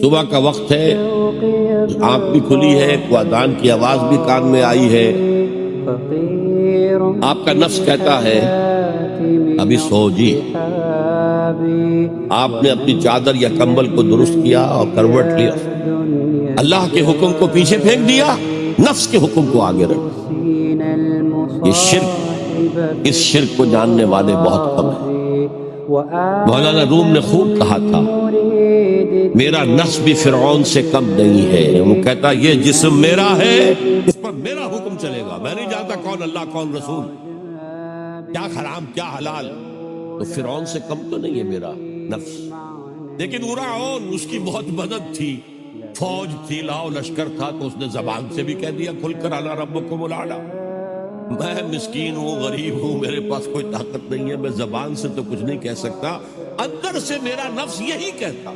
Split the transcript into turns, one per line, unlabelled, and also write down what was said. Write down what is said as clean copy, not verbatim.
صبح کا وقت ہے، آنکھ بھی کھلی ہے، اذان کی آواز بھی کان میں آئی ہے، آپ کا نفس کہتا ہے ابھی سو جی۔ آپ نے اپنی چادر یا کمبل کو درست کیا اور کروٹ لیا، اللہ کے حکم کو پیچھے پھینک دیا، نفس کے حکم کو آگے رکھ۔ اس شرک کو جاننے والے بہت کم ہیں۔ مولانا روم نے خوب کہا تھا میرا نفس بھی فرعون سے کم نہیں ہے، وہ کہتا یہ جسم میرا ہے، اس پر میرا حکم چلے گا، میں نہیں جانتا کون اللہ کون رسول، کیا حرام کیا حلال، تو فرعون سے کم تو نہیں ہے میرا نفس۔ لیکن فرعون اس کی بہت مدد تھی، فوج تھی، لاؤ لشکر تھا، تو اس نے زبان سے بھی کہہ دیا کھل کر الا ربکم الاعلی۔ میں مسکین ہوں، غریب ہوں، میرے پاس کوئی طاقت نہیں ہے، میں زبان سے تو کچھ نہیں کہہ سکتا، اندر سے میرا نفس یہی کہتا